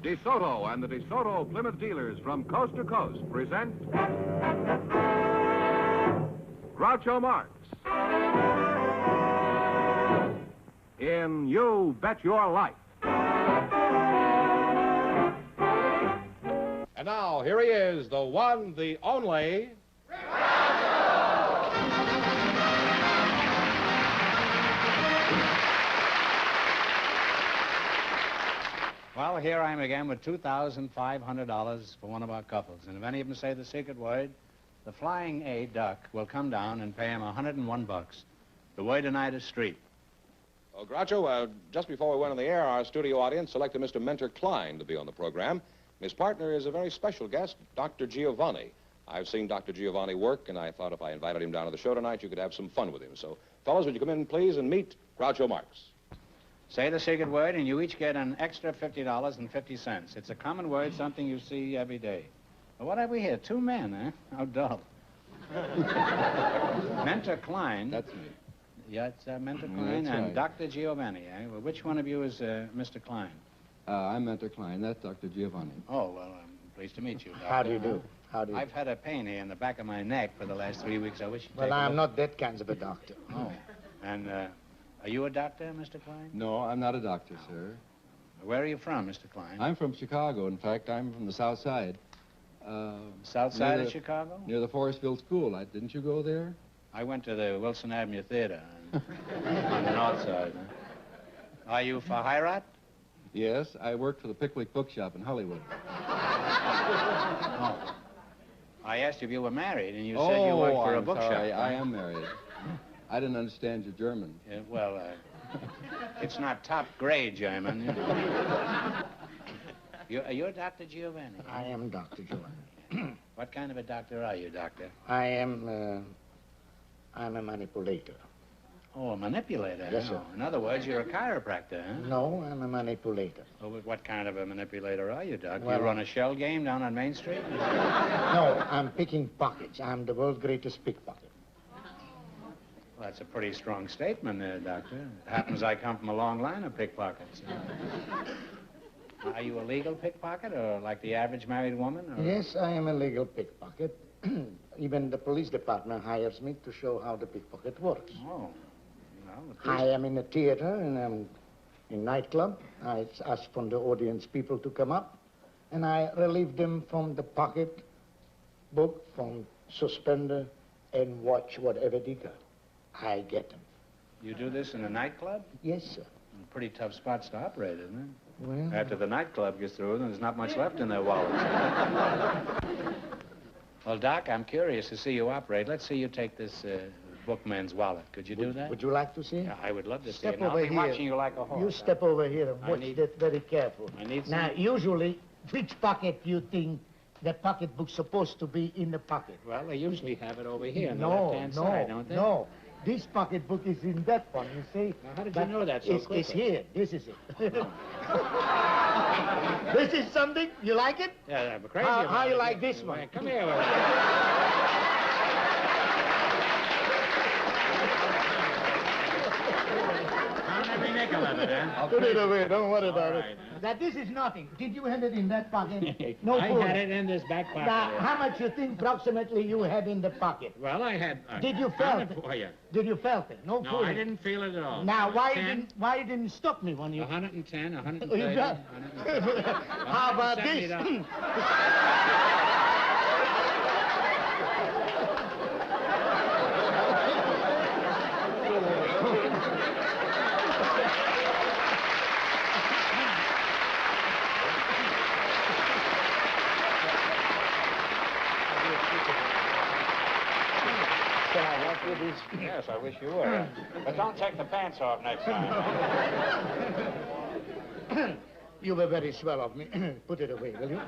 DeSoto and the DeSoto Plymouth dealers from coast to coast present Groucho Marx in You Bet Your Life. And now, here he is, the one, the only... Well, here I am again with $2,500 for one of our couples. And if any of them say the secret word, the Flying A Duck will come down and pay him $101. The word tonight is street. Well, Groucho, just before we went on the air, our studio audience selected Mr. Mentor Klein to be on the program. His partner is a very special guest, Dr. Giovanni. I've seen Dr. Giovanni work, and I thought if I invited him down to the show tonight, you could have some fun with him. So, fellas, would you come in, please, and meet Groucho Marx? Say the secret word, and you each get an extra $50.50. It's a common word, something you see every day. Well, what have we here? Two men, huh? How dull. Mentor Klein. That's me. Yeah, it's Mentor Klein That's and right. Dr. Giovanni, eh? Well, which one of you is Mr. Klein? I'm Mentor Klein. That's Dr. Giovanni. Oh, well, I'm pleased to meet you, Doctor. How do you do? How do you I've had a pain here in the back of my neck for the last 3 weeks. I wish you'd Well, take a I'm look. not that kind of a doctor. Oh, and are you a doctor, Mr. Klein? No, I'm not a doctor, sir. Where are you from, Mr. Klein? I'm from Chicago. In fact, I'm from the South Side. South side of Chicago? Near the Forestville School. Didn't you go there? I went to the Wilson Avenue Theater on the north side. Huh? Are you for Heirat? Yes, I worked for the Pickwick Bookshop in Hollywood. Oh. I asked you if you were married, and you said you worked for a bookshop. Sorry, I am married. I didn't understand your German. Well, it's not top grade German. Are you a Dr. Giovanni? I am Dr. Giovanni. What kind of a doctor are you, Doctor? I'm a manipulator. Oh, a manipulator? Yes, sir. In other words, you're a chiropractor, huh? No, I'm a manipulator. Oh, but what kind of a manipulator are you, Doc? Well, you run a shell game down on Main Street? No, I'm picking pockets. I'm the world's greatest pickpocket. Well, that's a pretty strong statement there, Doctor. It happens I come from a long line of pickpockets. Are you a legal pickpocket, or like the average married woman? Or... Yes, I am a legal pickpocket. Even the police department hires me to show how the pickpocket works. Oh. Well, the police... I am in a theater and I'm in nightclub. I ask from the audience people to come up, and I relieve them from the pocket book, from suspender, and watch whatever they got. I get them. You do this in a nightclub? Yes, sir. Pretty tough spots to operate, isn't it? Well, After the nightclub gets through, there's not much left in their wallets. Well, Doc, I'm curious to see you operate. Let's see you take this bookman's wallet. Could you do that? would you like to see? Yeah, I would love to see Step it. Now, over I'll be here. watching you like a horse. You step over here and I watch need- that very careful. I need some... Now, usually, which pocket you think the pocketbook's supposed to be in the pocket? Well, they usually have it over here on the No, left-hand side, don't they? no. This pocketbook is in that one, you see? Now, how did But you know that so it's quickly? here. This is it. This is something? You like it? Yeah, I'm crazy How about you it. like this one? Come here with it. Count every nickel of it, huh? Put it away. Don't worry about All it. right. Now, this is nothing. Did you have it in that pocket? No I food. had it in this back pocket. Now, here. how much you think approximately you had in the pocket? Well, I had... Did you count felt it for you? Did you felt it? No No, food. I didn't feel it at all. Now, why 10, you didn't stop me when you... 110, You 130, got- 130. How about this? $170. Can I help you this? Yes, I wish you would. But don't take the pants off next time. You were very swell of me. Put it away, will you?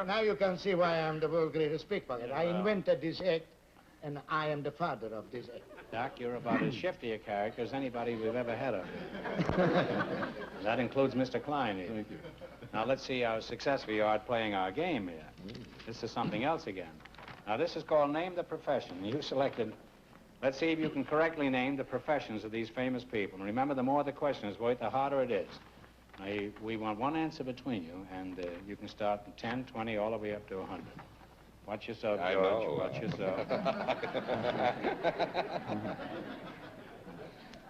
Now you can see why I'm the world's greatest pickpocket. I invented this act, and I am the father of this act. Doc, you're about as shifty a character as anybody we've ever had up here. That includes Mr. Klein here. Thank you. Now, let's see how successful you are at playing our game here. This is something else again. Now, this is called Name the Profession. You selected... Let's see if you can correctly name the professions of these famous people. And remember, the more the question is worth, the harder it is. Now, we want one answer between you, and you can start from 10, 20, all the way up to 100. Watch yourself, George. I know. Watch yourself.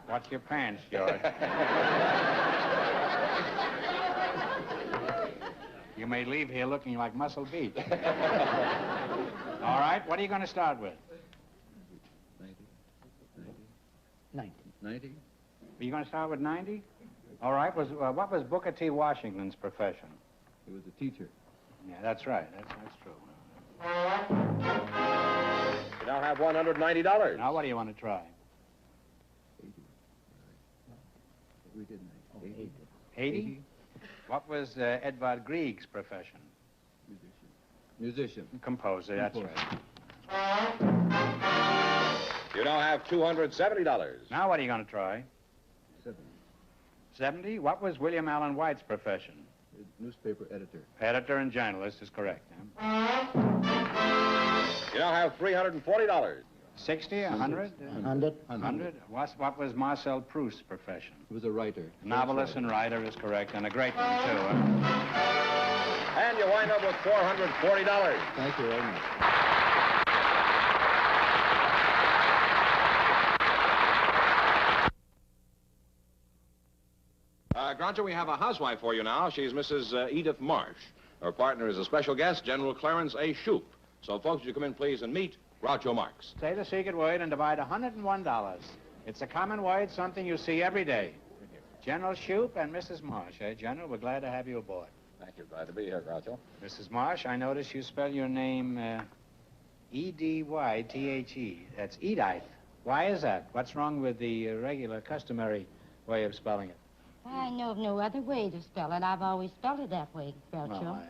Watch your pants, George. You may leave here looking like Muscle Beach. All right, what are you going to start with? 90. 90? Are you going to start with 90? All right, what was Booker T. Washington's profession? He was a teacher. Yeah, that's right. That's true. You now have $190. Now, what do you want to try? 80. We did 90. 80? 80? What was Edvard Grieg's profession? Musician. Composer, that's right. You now have $270. Now, what are you going to try? 70. 70? What was William Allen White's profession? Newspaper editor. Editor and journalist is correct. You now have $340. 60, 100? 100. 100? What was Marcel Proust's profession? He was a writer. Novelist and writer is correct, and a great one, too. And you wind up with $440. Thank you very much. Groucho, we have a housewife for you now. She's Mrs. Edith Marsh. Her partner is a special guest, General Clarence A. Shoup. So, folks, you come in, please, and meet Groucho Marx. Say the secret word and divide $101. It's a common word, something you see every day. General Shoup and Mrs. Marsh, eh, General? We're glad to have you aboard. Thank you. Glad to be here, Groucho. Mrs. Marsh, I notice you spell your name E-D-Y-T-H-E. That's Edith. Why is that? What's wrong with the regular, customary way of spelling it? I know of no other way to spell it. I've always spelled it that way, Groucho. Well,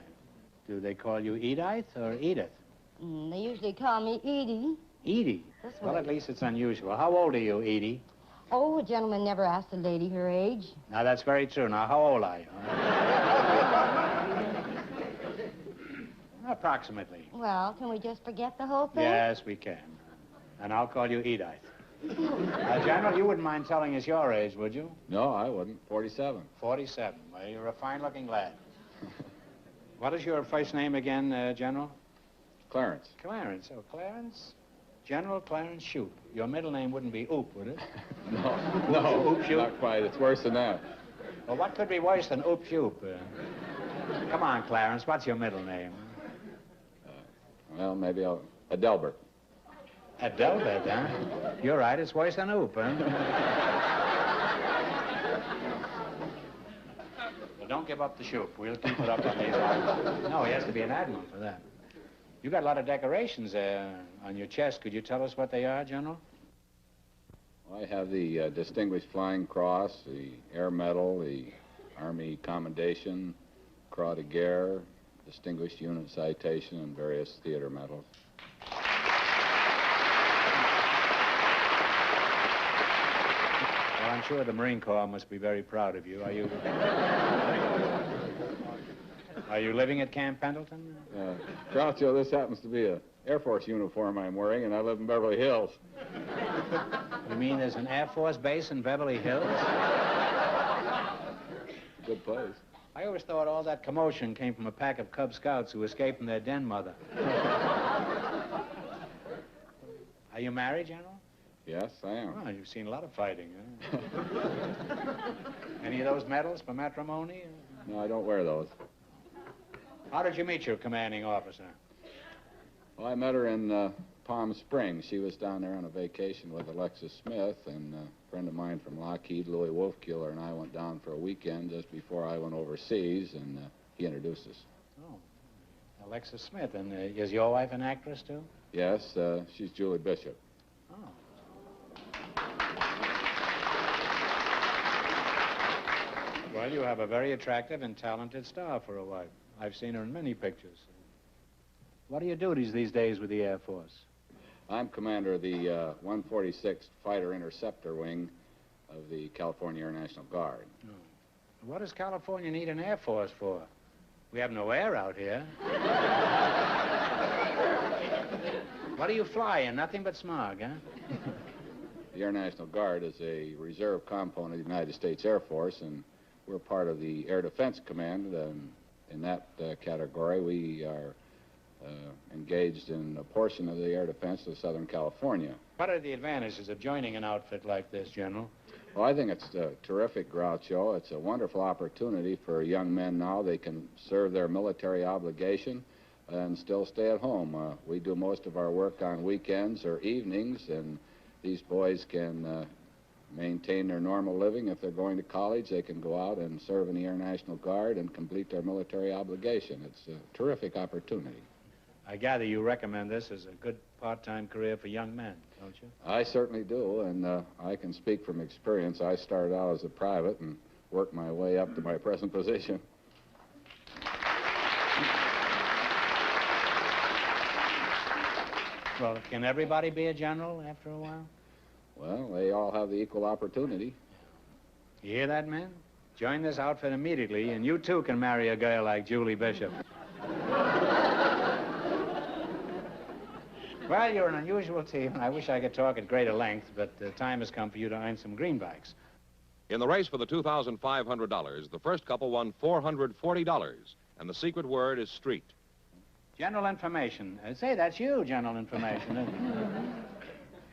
do they call you Edith or Edith? They usually call me Edie. Edie? This Well, way. at least it's unusual. How old are you, Edie? Oh, a gentleman never asked a lady her age. Now, that's very true. Now, how old are you? Approximately. Well, can we just forget the whole thing? Yes, we can. And I'll call you Edith. General, you wouldn't mind telling us your age, would you? No, I wouldn't. 47. 47. Well, you're a fine-looking lad. What is your first name again, General? Clarence. Clarence. Oh, Clarence? General Clarence Shoup. Your middle name wouldn't be Oop, would it? No, Oop Shoup. not quite. It's worse than that. Well, what could be worse than Oop Shoup? Come on, Clarence. What's your middle name? Well, maybe Adelbert. Adelbert, huh? You're right. It's worse than Oop, huh? Well, don't give up the Shoup. We'll keep it up on these islands. No, he has to be an admiral for that. You got a lot of decorations there on your chest. Could you tell us what they are, General? I have the Distinguished Flying Cross, the Air Medal, the Army Commendation, Croix de Guerre, Distinguished Unit Citation, and various theater medals. Well, I'm sure the Marine Corps must be very proud of you. Are you living at Camp Pendleton? Groucho, this happens to be a Air Force uniform I'm wearing, and I live in Beverly Hills. You mean there's an Air Force base in Beverly Hills? Good place. I always thought all that commotion came from a pack of Cub Scouts who escaped from their den mother. Are you married, General? Yes, I am. Oh, you've seen a lot of fighting, huh? Any of those medals for matrimony? No, I don't wear those. How did you meet your commanding officer? Well, I met her in Palm Springs. She was down there on a vacation with Alexis Smith, and a friend of mine from Lockheed, Louis Wolfkeeler, and I went down for a weekend just before I went overseas, and he introduced us. Oh, Alexis Smith. And is your wife an actress, too? Yes, she's Julie Bishop. Oh. Well, you have a very attractive and talented star for a wife. I've seen her in many pictures. What are your duties these days with the Air Force? I'm commander of the 146th Fighter Interceptor Wing of the California Air National Guard. Oh. What does California need an Air Force for? We have no air out here. What do you fly in? Nothing but smog, huh? The Air National Guard is a reserve component of the United States Air Force, and we're part of the Air Defense Command. In that category, we are engaged in a portion of the air defense of Southern California. What are the advantages of joining an outfit like this, General? Well, I think it's terrific, Groucho. It's a wonderful opportunity for young men now. They can serve their military obligation and still stay at home. We do most of our work on weekends or evenings, and these boys can maintain their normal living. If they're going to college, they can go out and serve in the Air National Guard and complete their military obligation. It's a terrific opportunity. I gather you recommend this as a good part-time career for young men, don't you? I certainly do, and I can speak from experience. I started out as a private and worked my way up to my present position. Well, can everybody be a general after a while? Well, they all have the equal opportunity. You hear that, man? Join this outfit immediately, and you too can marry a girl like Julie Bishop. Well, you're an unusual team, and I wish I could talk at greater length, but the time has come for you to earn some greenbacks. In the race for the $2,500, the first couple won $440, and the secret word is street. General information. Say, that's you, general information, isn't it?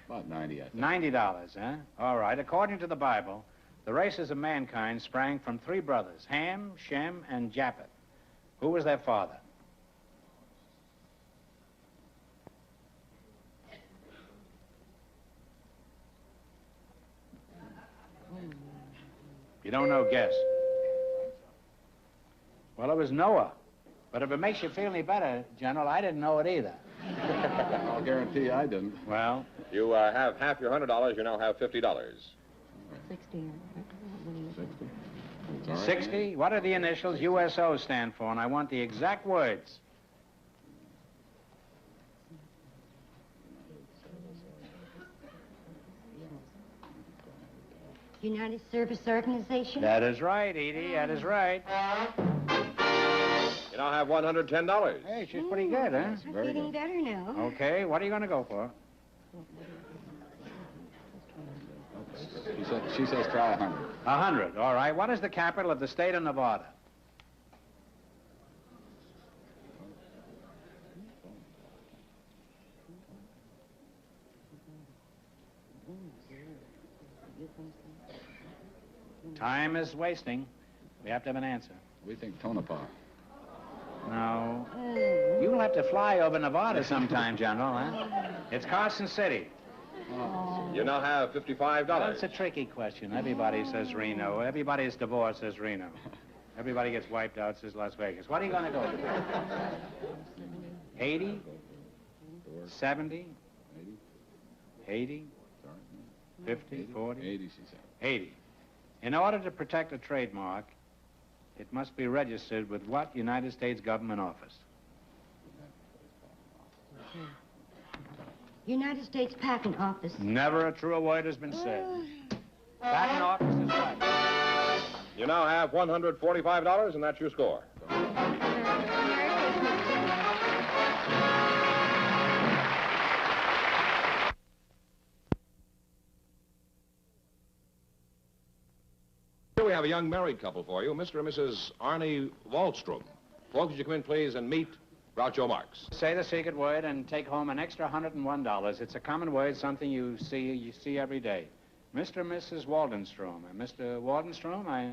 About 90, I think. $90, huh? All right. According to the Bible, the races of mankind sprang from three brothers, Ham, Shem, and Japheth. Who was their father? You don't know, guess. Well, it was Noah. But if it makes you feel any better, General, I didn't know it either. I'll guarantee I didn't. Well? You have half your $100. You now have $50. 60. 60? What do the initials USO stand for? And I want the exact words. United Service Organization? That is right, Edie. That is right. You now have $110. Hey, she's pretty good, huh? I'm feeling better now. Okay, what are you going to go for? She says try 100. 100, all right. What is the capital of the state of Nevada? Time is wasting. We have to have an answer. We think Tonopah. No. You'll have to fly over Nevada sometime, General, huh? It's Carson City. You now have $55. That's a tricky question. Everybody says Reno. Everybody is divorced says Reno. Everybody gets wiped out says Las Vegas. What are you going to go to? 80? 70? 80? 50? 40? 80, she said. 80. In order to protect a trademark, it must be registered with what United States government office? United States Patent Office. Never a truer word has been said. Patent office is right. You now have $145, and that's your score. Here we have a young married couple for you, Mr. and Mrs. Arnie Wallstrom. Folks, would you come in, please, and meet Groucho Marx. Say the secret word and take home an extra $101. It's a common word, something you see every day. Mr. and Mrs. Waldenstrom. And Mr. Waldenstrom, I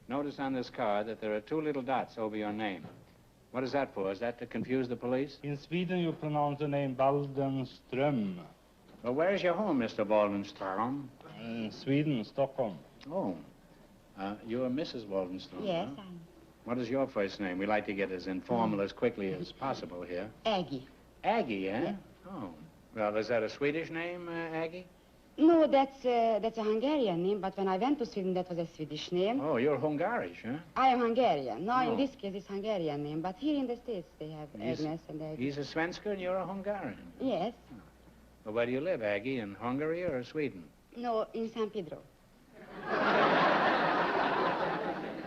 notice on this card that there are two little dots over your name. What is that for? Is that to confuse the police? In Sweden, you pronounce the name Waldenström. Well, where's your home, Mr. Waldenstrom? Sweden, Stockholm. Oh, you're Mrs. Waldenstrom, Yes, huh? What is your first name? We like to get as informal as quickly as possible here. Aggie. Aggie, eh? Yeah. Oh. Well, is that a Swedish name, Aggie? No, that's a Hungarian name, but when I went to Sweden, that was a Swedish name. Oh, you're Hungarish, huh? I am Hungarian. No, Oh. in this case, it's Hungarian name, but here in the States, they have Agnes and Aggie. He's a Svensker and you're a Hungarian. Yes. Well, where do you live, Aggie? In Hungary or Sweden? No, in San Pedro.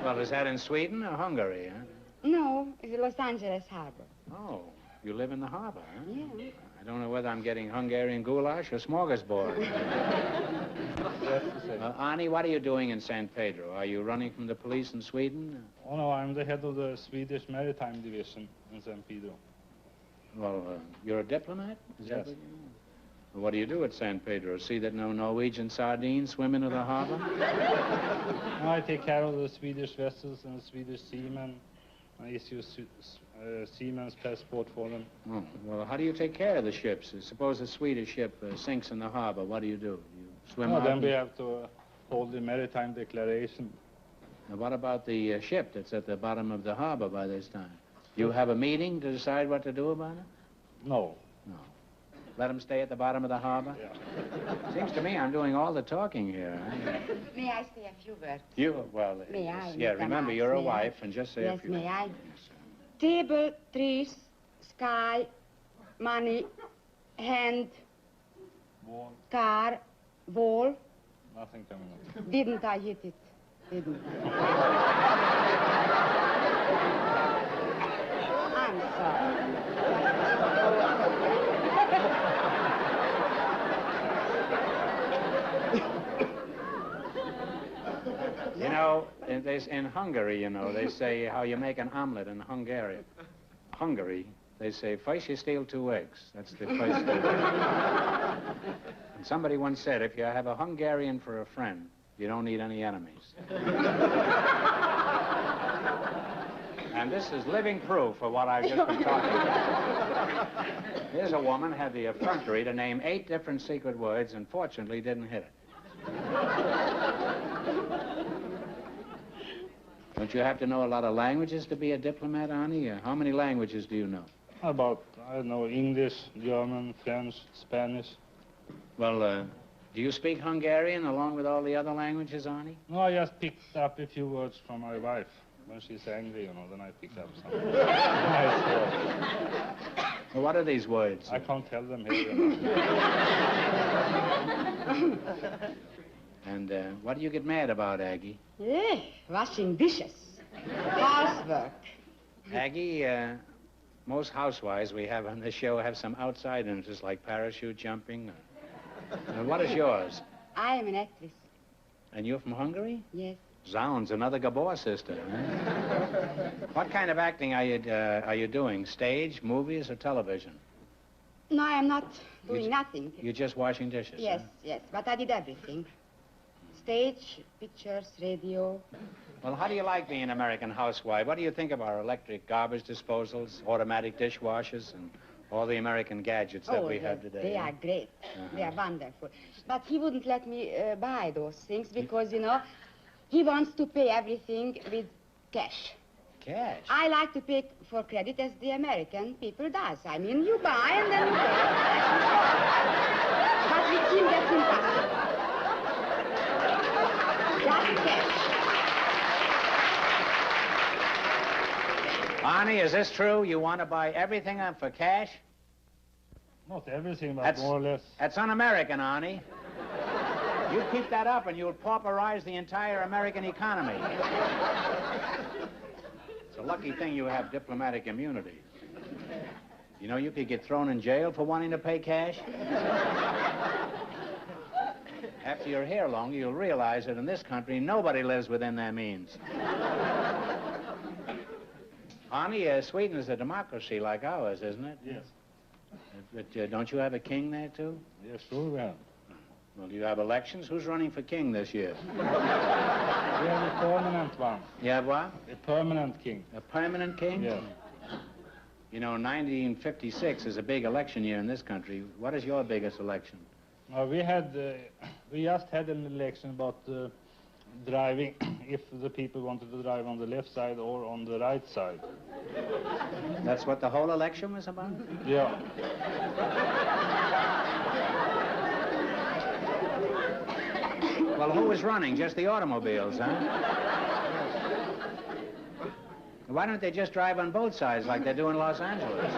Well, is that in Sweden or Hungary, huh? No, it's the Los Angeles harbor. Oh, you live in the harbor, huh? Yeah. I don't know whether I'm getting Hungarian goulash or smorgasbord. Arnie, what are you doing in San Pedro? Are you running from the police in Sweden? Oh no, I'm the head of the Swedish Maritime Division in San Pedro. Well, you're a diplomat? Is that Yes. what you mean? Well, what do you do at San Pedro? See that no Norwegian sardines swim into the harbor? No, I take care of the Swedish vessels and the Swedish seamen. I issue seaman's passport for them. Oh, well, how do you take care of the ships? Suppose a Swedish ship sinks in the harbor. What do? You swim out? Then we have to hold the maritime declaration. Now, what about the ship that's at the bottom of the harbor by this time? You have a meeting to decide what to do about it? No. No. Let them stay at the bottom of the harbor? Yeah. Seems to me I'm doing all the talking here. May I say a few words? You, well, May I, yeah, Mr. remember, Marx, you're a may I? wife, and just say Yes, a few. may I? Table, trees, sky, money, hand, Wall. car, wall. Nothing coming up. Didn't I hit it? Didn't I? I'm sorry. You know, in Hungary, you know, they say how you make an omelet in Hungary, they say, first you steal 2 eggs. That's the first step. And somebody once said, if you have a Hungarian for a friend, you don't need any enemies. And this is living proof of what I've just been talking about. Here's a woman had the effrontery to name 8 different secret words and fortunately didn't hit it. Don't you have to know a lot of languages to be a diplomat, Arnie? How many languages do you know? About, I don't know, English, German, French, Spanish. Well, do you speak Hungarian along with all the other languages, Arnie? No, I just picked up a few words from my wife. When she's angry, you know, then I pick up some. Well, what are these words? I can't tell them here. You know. And what do you get mad about, Aggie? Yeah, washing dishes, housework. Aggie, most housewives we have on this show have some outside interests like parachute jumping. What is yours? I am an actress. And you're from Hungary? Yes. Zounds, another Gabor sister. Huh? What kind of acting are you doing? Stage, movies, or television? No, I am not doing nothing. You're just washing dishes? Yes, huh? yes, but I did everything. Stage, pictures, radio. Well, how do you like being an American housewife? What do you think of our electric garbage disposals, automatic dishwashers, and all the American gadgets that we have today? They are great. They are wonderful. But he wouldn't let me buy those things because, you know, he wants to pay everything with cash. Cash? I like to pay for credit as the American people does. I mean, you buy and then you pay. But with him, that's impossible. Just cash. Arnie, is this true? You want to buy everything for cash? Not everything, but more or less. That's un-American, Arnie. You keep that up and you'll pauperize the entire American economy. It's a lucky thing you have diplomatic immunity. You know, you could get thrown in jail for wanting to pay cash. After you're here longer, you'll realize that in this country, nobody lives within their means. Arnie, Sweden is a democracy like ours, isn't it? Yes. But don't you have a king there, too? Yes, sure we have. Well, you have elections. Who's running for king this year? We have a permanent one. You have what? A permanent king. A permanent king? Yes. You know, 1956 is a big election year in this country. What is your biggest election? We just had an election about driving, if the people wanted to drive on the left side or on the right side. That's what the whole election was about? Yeah. Well, who was running? Just the automobiles, huh? Why don't they just drive on both sides like they do in Los Angeles?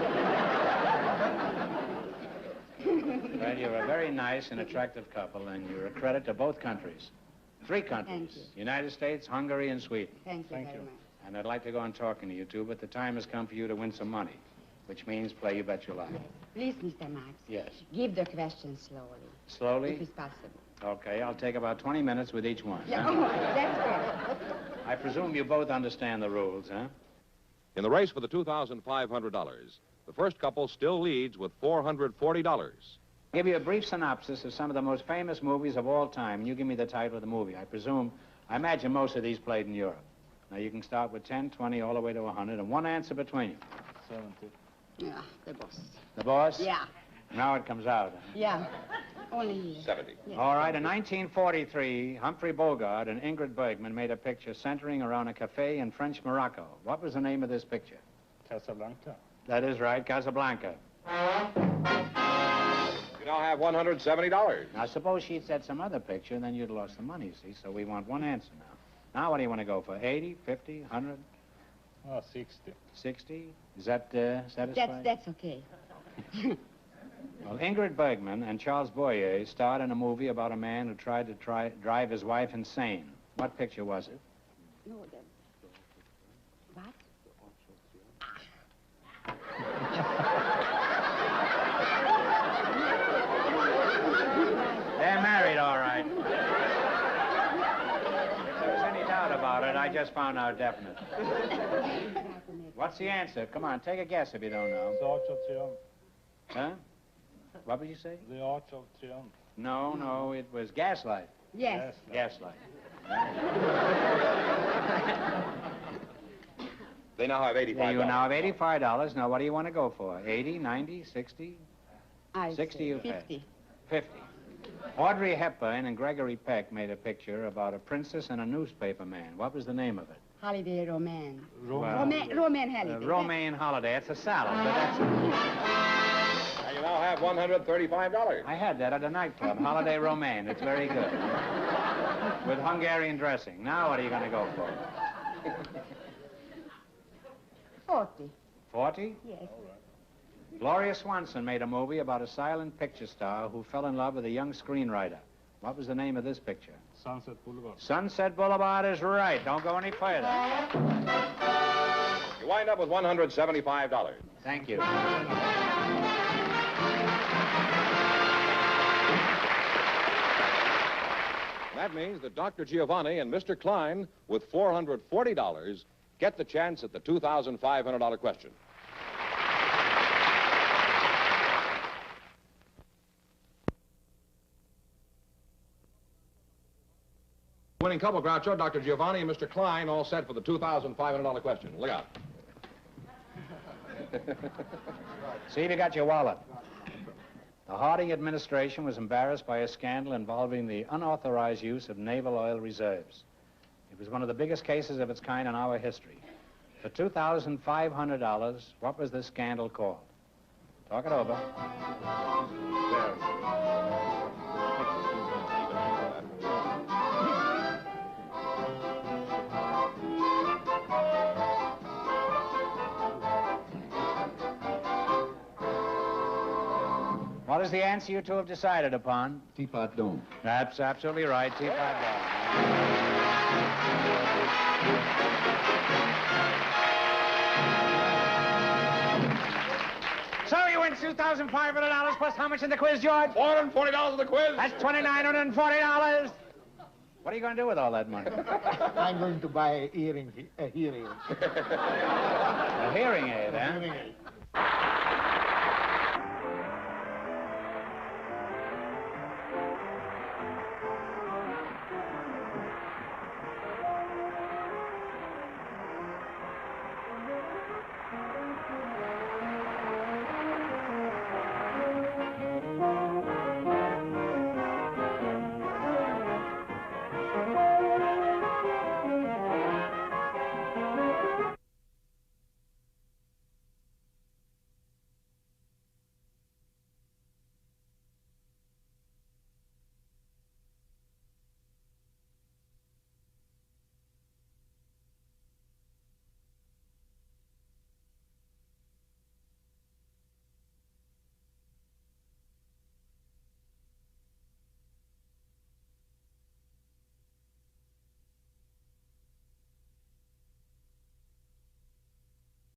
Well, you're a very nice and attractive couple, and you're a credit to both countries. 3 countries. Thank you. United States, Hungary, and Sweden. Thank you Thank very you. much. And I'd like to go on talking to you two, but the time has come for you to win some money, which means play You Bet Your Life. Please, Mr. Marx. Yes. Give the questions slowly. Slowly? If it's possible. Okay, I'll take about 20 minutes with each one. Yeah, that's good. I presume you both understand the rules, huh? In the race for the $2,500, the first couple still leads with $440. I'll give you a brief synopsis of some of the most famous movies of all time, and you give me the title of the movie. I imagine most of these played in Europe. Now, you can start with 10, 20, all the way to 100, and one answer between you. 70. Yeah, the boss. The boss? Yeah. Now it comes out. Yeah. Only here. 70. Yes. All right, in 1943, Humphrey Bogart and Ingrid Bergman made a picture centering around a cafe in French Morocco. What was the name of this picture? Casablanca. That is right, Casablanca. You now have $170. Now, suppose she'd said some other picture, and then you'd lost the money, you see, so we want one answer now. Now, what do you want to go for, 80, 50, 100? Oh, 60. 60? Is that satisfying? That's okay. Well, Ingrid Bergman and Charles Boyer starred in a movie about a man who tried to drive his wife insane. What picture was it? No, what? They're married, all right. If there was any doubt about it, I just found out definite. What's the answer? Come on, take a guess if you don't know. The Arch of Triumph. Huh? What would you say? The Arch of Triumph. No, it was Gaslight. Yes. Gaslight. They now have $85. You now have $85. Now, what do you want to go for? 80, 90, 60? I 60 say you pay. 50. 50. Audrey Hepburn and Gregory Peck made a picture about a princess and a newspaper man. What was the name of it? Holiday Roman. Roman. Roman holiday. Romaine Holiday. It's a salad, but that's... And you now have $135. I had that at a nightclub, Holiday Romaine. It's very good. With Hungarian dressing. Now what are you going to go for? 40. 40? Yes. Gloria Swanson made a movie about a silent picture star who fell in love with a young screenwriter. What was the name of this picture? Sunset Boulevard. Sunset Boulevard is right. Don't go any further. You wind up with $175. Thank you. That means that Dr. Giovanni and Mr. Klein, with $440, get the chance at the $2,500 question. Winning couple, Groucho, Dr. Giovanni and Mr. Klein, all set for the $2,500 question. Look out. See if you got your wallet. The Harding administration was embarrassed by a scandal involving the unauthorized use of naval oil reserves. It was one of the biggest cases of its kind in our history. For $2,500, what was this scandal called? Talk it over. What is the answer you two have decided upon? Teapot Dome. That's absolutely right, Teapot Dome. So you win $2,500 plus how much in the quiz, George? $440 in the quiz. That's $2,940. What are you going to do with all that money? I'm going to buy a hearing. A hearing aid, huh? Hearing aid.